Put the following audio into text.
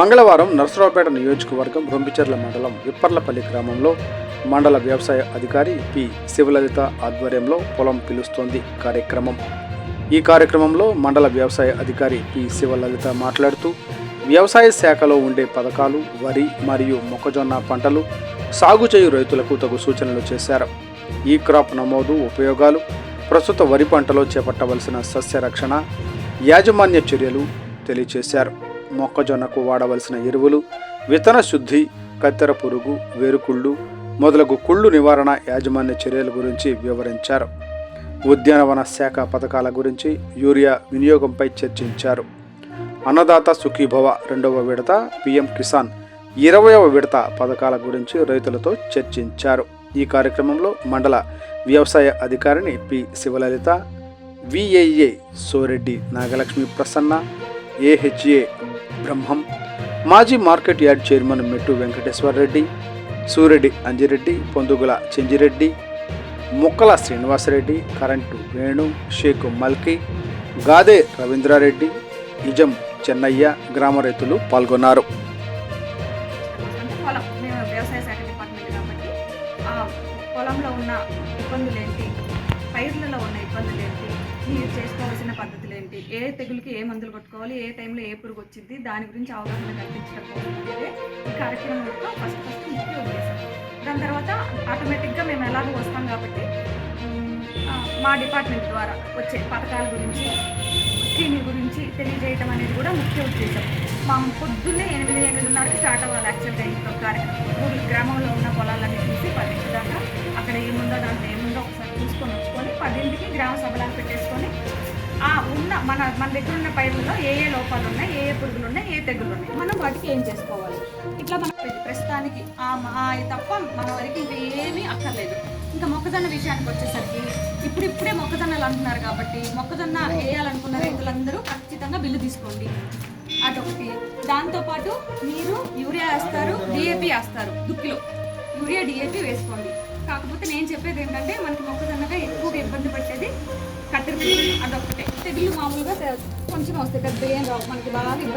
మంగళవారం నర్సరావుపేట నియోజకవర్గం రొంపిచెర్ల మండలం విప్పర్లపల్లి గ్రామంలో మండల వ్యవసాయ అధికారి పి శివలలిత ఆధ్వర్యంలో పొలం పిలుస్తోంది కార్యక్రమం. ఈ కార్యక్రమంలో మండల వ్యవసాయ అధికారి పి శివలలిత మాట్లాడుతూ వ్యవసాయ శాఖలో ఉండే పథకాలు, వరి మరియు మొక్కజొన్న పంటలు సాగు చేయు రైతులకు తగు సూచనలు చేశారు. ఈ క్రాప్ నమోదు ఉపయోగాలు, ప్రస్తుత వరి పంటలో చేపట్టవలసిన సస్య రక్షణ, యాజమాన్య చర్యలు తెలియజేశారు. మొక్కజొన్నకు వాడవలసిన ఎరువులు, విత్తన శుద్ధి, కత్తెర పురుగు, వేరుకుళ్ళు మొదలగు కుళ్ళు నివారణ యాజమాన్య చర్యల గురించి వివరించారు. ఉద్యానవన శాఖ పథకాల గురించి, యూరియా వినియోగంపై చర్చించారు. అన్నదాత సుఖీభవ 2వ విడత, పిఎం కిసాన్ 20వ విడత పథకాల గురించి రైతులతో చర్చించారు. ఈ కార్యక్రమంలో మండల వ్యవసాయ అధికారిని P Sivalalitha, VAA Soreddy Nagalakshmi Prasanna, AHA Brahmam, మాజీ మార్కెట్ యార్డ్ చైర్మన్ మెట్టు వెంకటేశ్వర రెడ్డి, సూరెడ్డి అంజిరెడ్డి, పొందుగుల చెంజిరెడ్డి, ముక్కల Srinivasa Reddy, current Venu, Sheikh Malki, Gade Ravindra Reddy, ism Chennaiah గ్రామ రైతులు పాల్గొన్నారు. వ్యవసాయ శాఖ డిపార్ట్మెంట్ కాబట్టి పొలంలో ఉన్న ఇబ్బందులు ఏంటి, పైర్లలో ఉన్న ఇబ్బందులు ఏంటి, మీరు చేసుకోవాల్సిన పద్ధతులు ఏంటి, ఏ తెగులకి ఏ మందులు కొట్టుకోవాలి, ఏ టైంలో ఏ పురుగు వచ్చింది, దాని గురించి అవగాహన కల్పించడం కోసమే ఈ కార్యక్రమం యొక్క ఫస్ట్ ముఖ్య ఉద్దేశం. దాని తర్వాత ఆటోమేటిక్గా మేము ఎలాగో వస్తాం కాబట్టి మా డిపార్ట్మెంట్ ద్వారా వచ్చే పథకాల గురించి, స్కీముల గురించి తెలియజేయడం అనేది కూడా ముఖ్య ఉద్దేశం. మా పొద్దున్నే 8-8:30కి స్టార్ట్ అవ్వాలి. యాక్చువల్గా ఇంట్లో కార్యక్రమం గ్రామంలో ఉన్న పొలాలన్నీ చూసి 10 దాకా అక్కడ ఏముందో దాంట్లో ఏముందో ఒకసారి చూసుకొని వచ్చుకొని 10కి గ్రామ సభలను పెట్టేసుకొని ఉన్న మన దగ్గర ఉన్న పైర్లలో ఏ ఏ లోపాలు ఉన్నాయి, ఏ ఏ పురుగులు ఉన్నాయి, ఏ తెగులు ఉన్నాయి, మనం వాటికి ఏం చేసుకోవాలి. ఇట్లా మనం ప్రస్తుతానికి తప్ప మన వరకు ఇంకా ఏమీ అక్కర్లేదు. ఇంకా మొక్కజొన్న విషయానికి వచ్చేసరికి ఇప్పుడే మొక్కజొన్నలు అంటున్నారు కాబట్టి మొక్కజొన్న వేయాలనుకున్న రైతులందరూ ఖచ్చితంగా బిల్లు తీసుకోండి. అదొకటి. దాంతోపాటు మీరు యూరియా వేస్తారు, డిఏపి వేస్తారు, దుక్కిలో యూరియా డిఏపి వేసుకోండి. కాకపోతే నేను చెప్పేది ఏంటంటే మనకి మొక్కజొన్నగా ఎక్కువగా ఇబ్బంది పట్టేది కట్టెర పురుగు, అదొకటే. తెగుళ్ళు మామూలుగా కొంచెం వస్తాయి, పెద్ద ఏం రావు, మనకి బాగా